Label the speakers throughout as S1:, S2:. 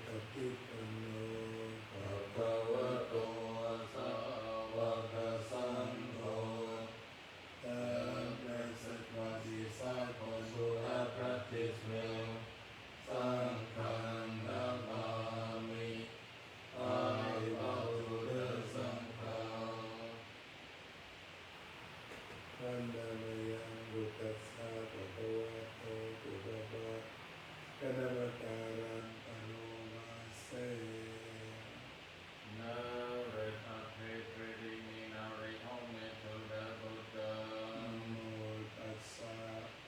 S1: ปฏิปันโนภะ
S2: ภะวะโตสาวกสังโฆ
S1: The blessed disciples
S2: who have practiced well, Sangha-namami, I bow to the Sangha.
S1: ขันธมยังบุตตัสสะภะคะวะโตตุตะภะคะนะมะการังอนุมาเส
S2: Narayana Trini Narayana to the Buddha.
S1: นะโมตัสสะ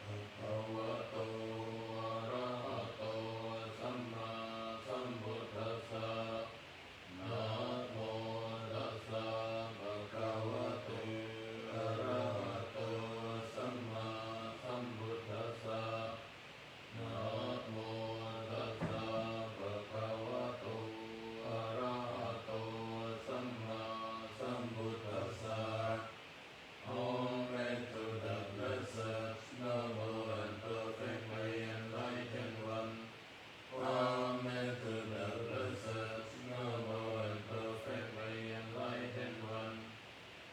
S1: ภะ
S2: ภะวะโตอะระหะโตสัมมาสัมพุทธัสสะนะโมตัสสะภะคะวะโตอะระหะโตสัมมาสัมพุทธัสสะนะโมตัสสะภะคะวะโตอะระหะโตสัมมาสัมพุทธัสสะ Amen to the blessed, noble and perfectly enlightened one. Amen to the blessed, noble and perfectly enlightened one.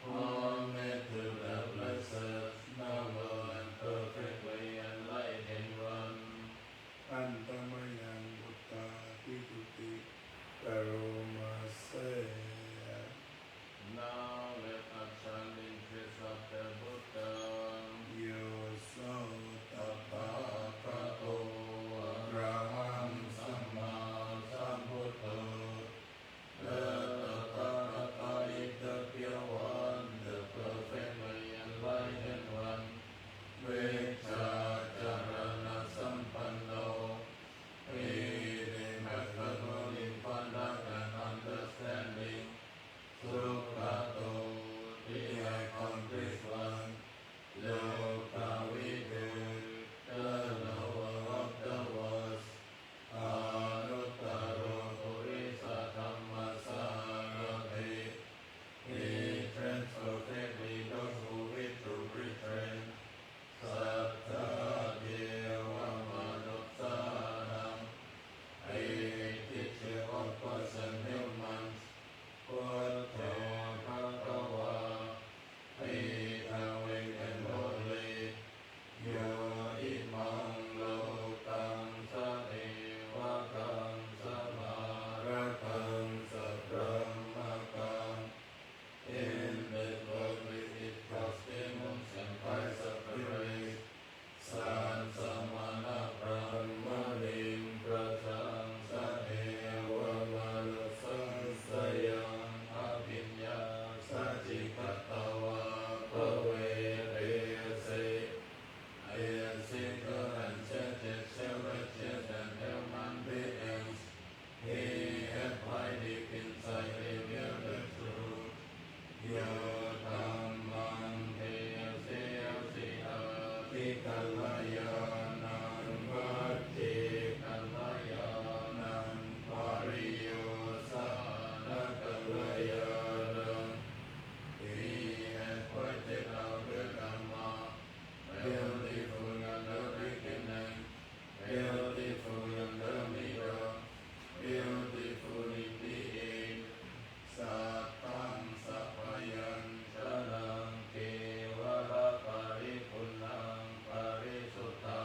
S2: Amen to the blessed, noble and perfectly enlightened one.
S1: อันตมยังบุตตาทิตุติกโรมาเส
S2: Now let us chant in praise of the Buddha.
S1: โยโสตัป
S2: ภะ
S1: ปะ
S2: คะโตอะระหังสัมมาสัมพุทโธ The Tathagata is the pure one, the perfectly enlightened one. Vecchācarana sampanno, he has in conduct and understanding. Sukhato, the accomplished one. Lokavidu, the lower of the worst. Anuttaro Purisa Dhammasarabhi, he trains perfectly those who wish to retrain. Sattva Deva Manupsanam, he teaches all persons humans. Puttho Bhagava, he awake and holy. Yo imam lokam sadevakam samarakam sabrahmakam. In this world with its costumes and price of praise, San Samana Brahmanim Prasam Sadeva Manusam Sayam Abhinya Sajikatawa Pavere. I am single and churches, churches and human beings. He has my deep inside revealed the truth. Yodhamman Heyaseyasihati Kalayanam Bhakti Kalayanam Pariyosana Kalayanam. He has pointed out the Dhamma, beautiful and the beginning, beautiful and the middle, beautiful in the end. Satam Sapayan Shanam Kevala Paripunnam Parisutta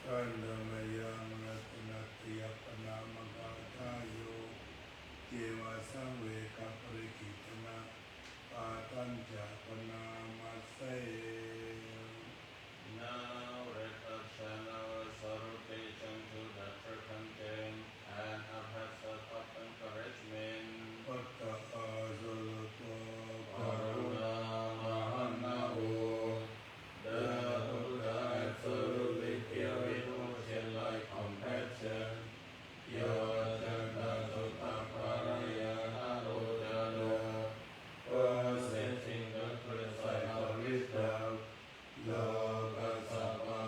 S1: อันดามยังรัตนัตยปนามกาทายโยเจวะสังเวกัปริกิตนะปาตัญจะปนามัสเส
S2: Now let us channel salutation to the third content and a passage of encouragement.
S1: ปัตตะอาสุลโตภะ
S2: Karuna Mahana O, the Buddha absolutely filled with ocean-like compassion. Your Jana Sutta Parayana Rojana, possessing the precise of wisdom, Loka Sabha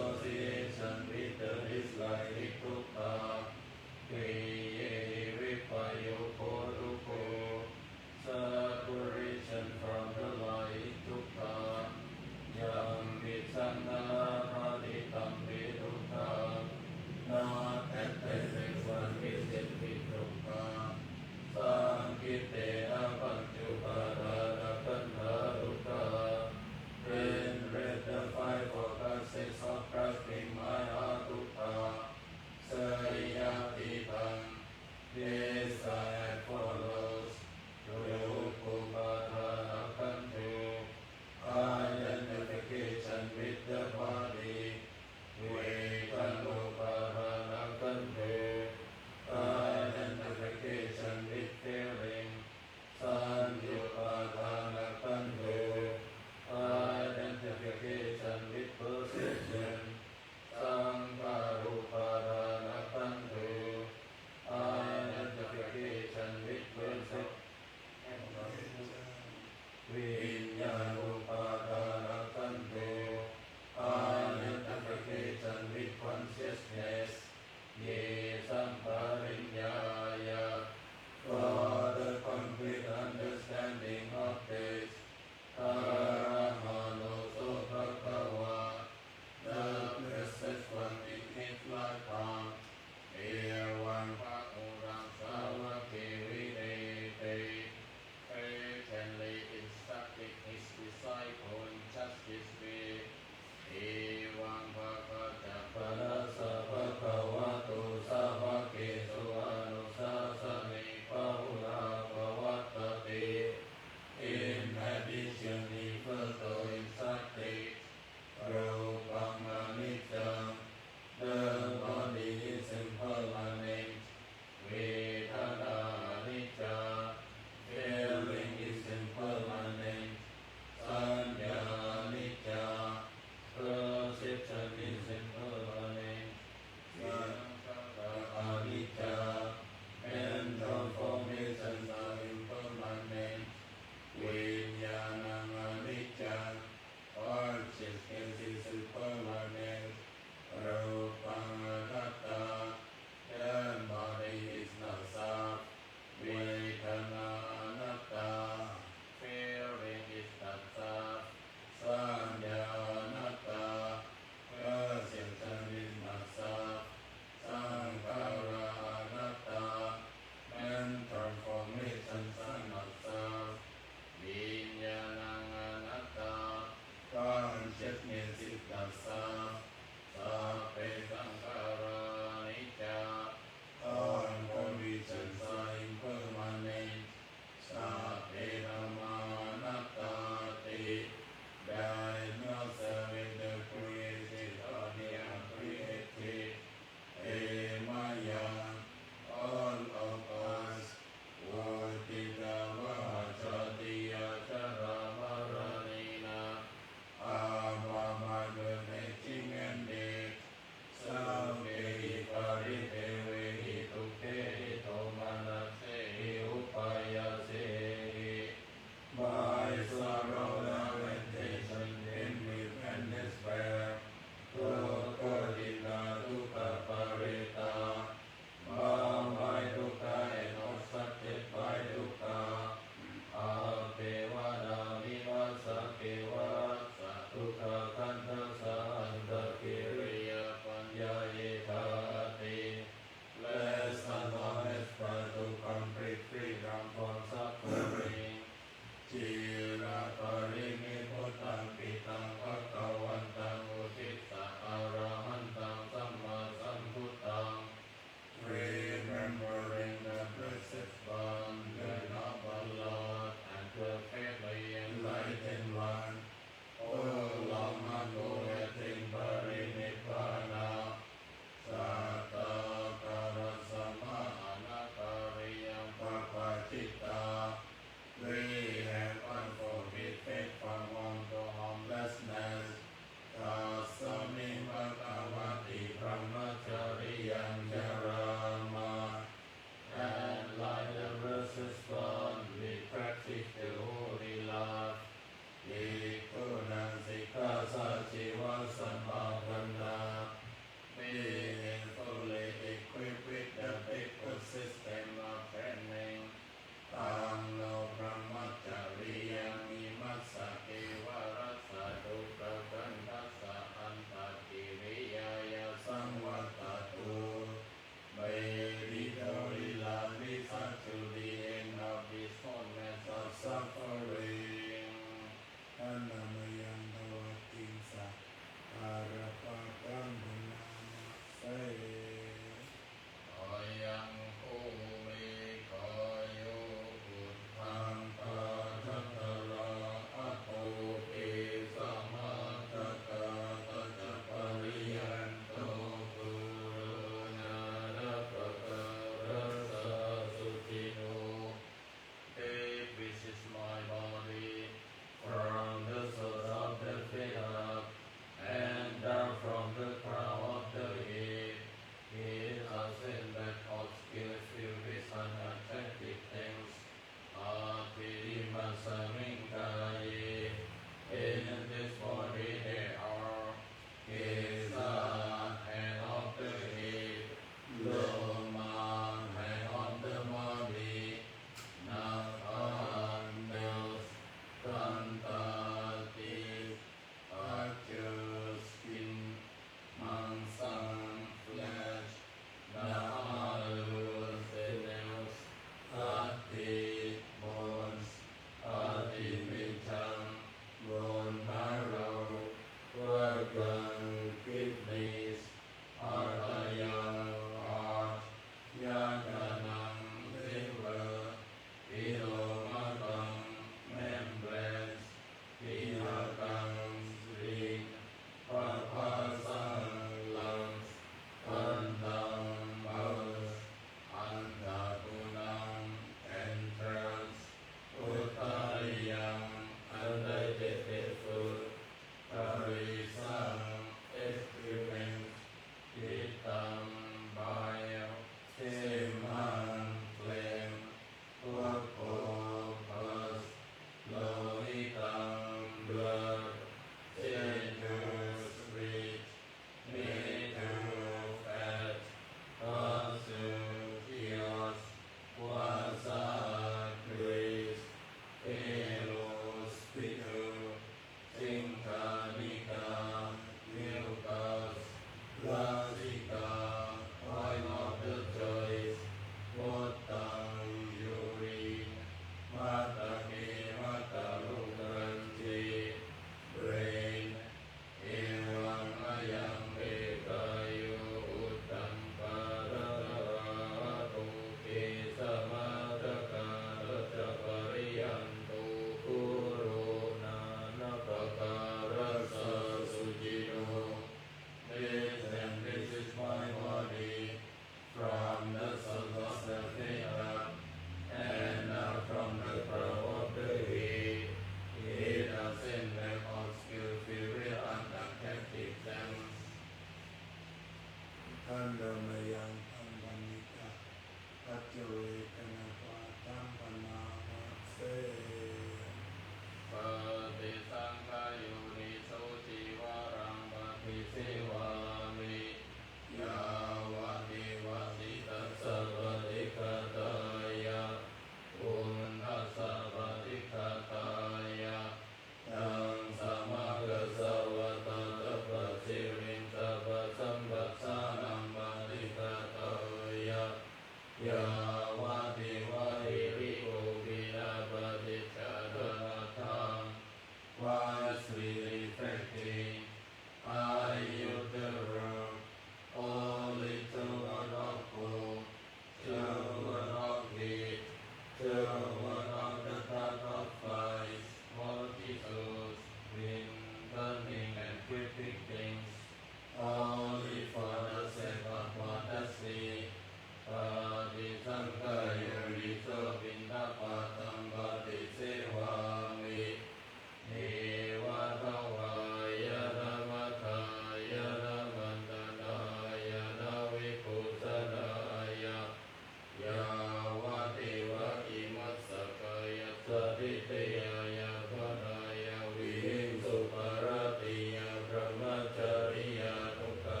S2: ติยายาภรายาวิหิงสุปารติยาพระมัจจริยาทุกขา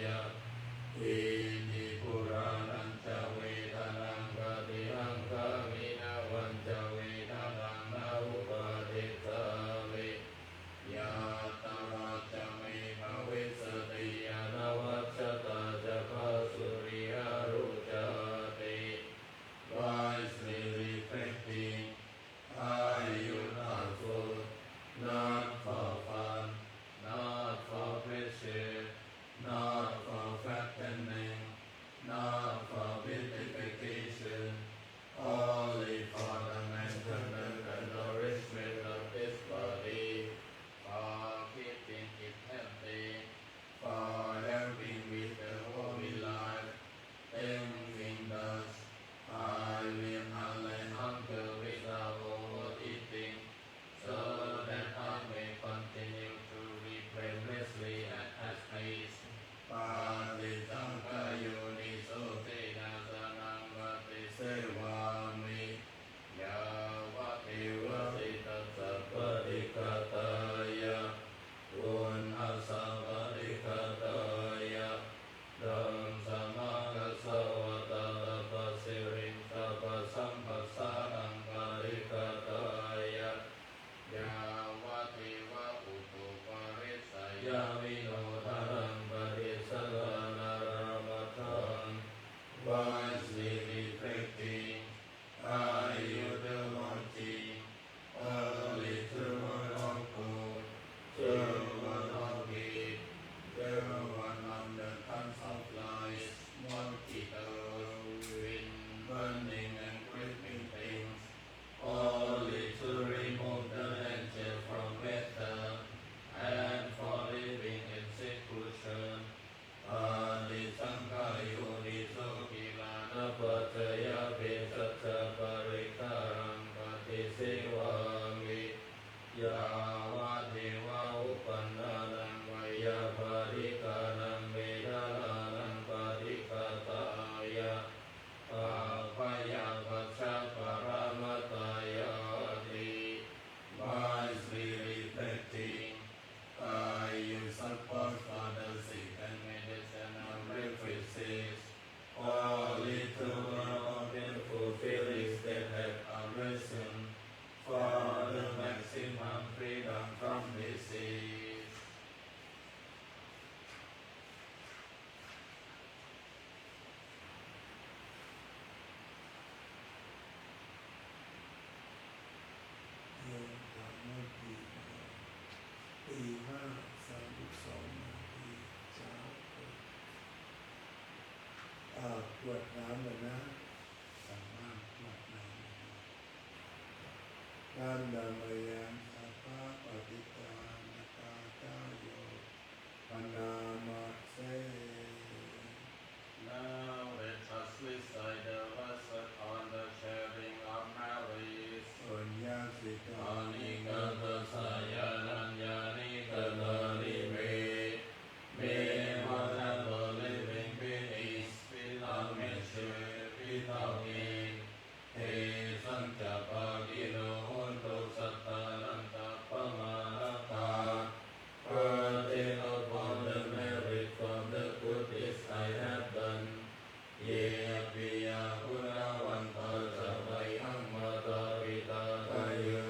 S2: ยาอิติปุรานัญจเวทนังปฏิหังคามินาวันจเวทนังนาอุปาทิตาวิยาตราจเมภวิสติยานวัชตาจะภาสุริยรุจติ Wisely reflecting, are you not full, not for fun, not for pleasure, not for fattening, not for beautification, only for the maintenance and nourishment of this body, for keeping it healthy, for helping with the holy life, thinking thus, I will not let hunger without overeating, so that I may continue to live blamelessly and at peace. Pātisankhayoनिसो tenasanang vatisevāmi yāvativasidassapadikataya punhasapadikataya Dhammsamāgasavata-tapasirim tapasampasaram parikataya Yavativa utuparisaya vinodharam parisalanaramatam Wisely reflecting, are you the wanting, only to one of good, to one of gift, the one on the tongues of lies, mosquitoes, wind, burning and creeping things, only to remove the danger from weather and for living in seclusion. Ādisankhayoनिसो kilānapacaya bhesacca parikaram patisevāmi Yāvadeva upannānaṁ vayyaparikaram vedānaṁ parikataya Pāpayavacca paramatayati Wisely reflecting, I use support for the sick and medicinal references, only to organ fulfillings that have arisen for the maximum freedom from disease.
S1: โยมถามเมื่อกี้ตี5:32เช้าปวดน้ำเลยนะสามารถปวดน้ำการดำเนินสัพพะปฏิกานาคาเจ้าโยปนามาเส
S2: Now let us recite the verses on the sharing of marriage.
S1: ส่วนญาติกา
S2: Anikata sayananyani katani me. What have the living beings without measure, without end. He sancapagino honto sattananta pamarata. Pertain upon the merit from the goodness I have done. Ye apiya punavanta savayam matarita tayo.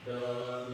S2: Those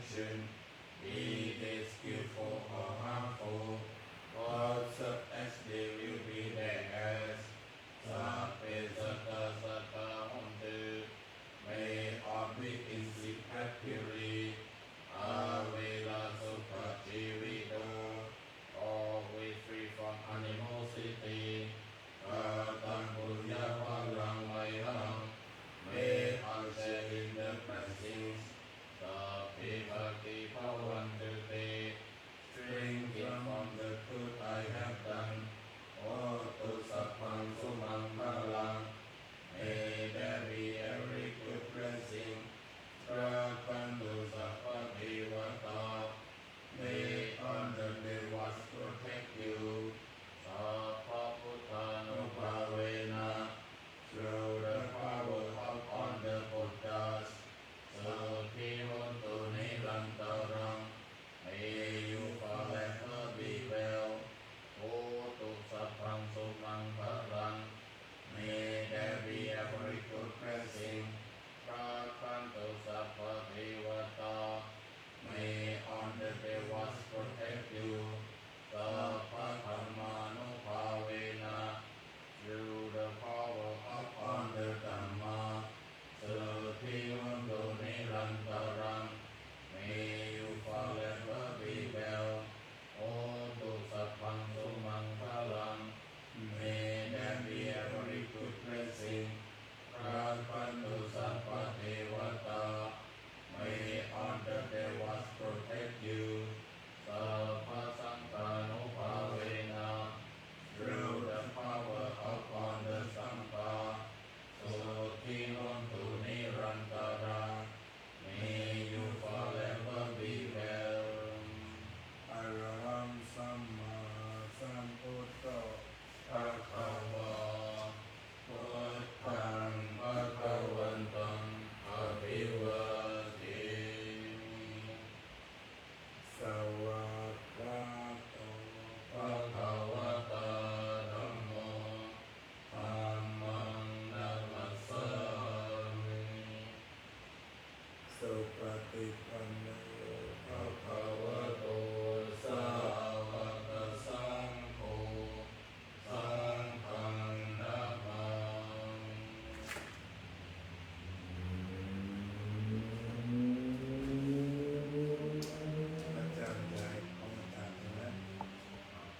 S2: intention, be they skillful or harmful, whatsoever they will be their as. Sape Sata Sata Hontu, may all be in sleep happily. Avela Sukha Jivito, always free from animosity. Katan Buddha Palang Mayang, may all share in the blessings. Sape Bhakti Bhavantu Te, drinking from the good I have done. O tu Sappang Sumang Palang, may there be every good blessing. Prapandu Sappa Devata, may all the devas protect you. Sappa Puttano Bhavena, through the power of all the Buddhas. Sathivontu Nirantaram, may you forever be well. O tu Sappang Sumang Palang, may there be every good blessing. Prapantu Sappa Devata, may all the devas protect you. Sappa Dhamma Bhavena, through the power of all the Dhamma. Sathivontu Nirantaram, may you forever be well. O tu Sappang Sumang Palang, may there be every good blessing. Prapantu Sappa Devata, may all the devas protect you. Sappa Sankano Bhavena, through the power of all the Sankha. Sathivontu Nirantara, may you forever be well.
S1: Araham Samma Sambuddha
S2: ภะคะวะพุทธังภะคะวันตังอะภิวาเทมิ
S1: สวากขาโต
S2: ภะคะวะตาธัมโมธัมมังนัมมัสสามิ
S1: สุปฏิปันโนภะค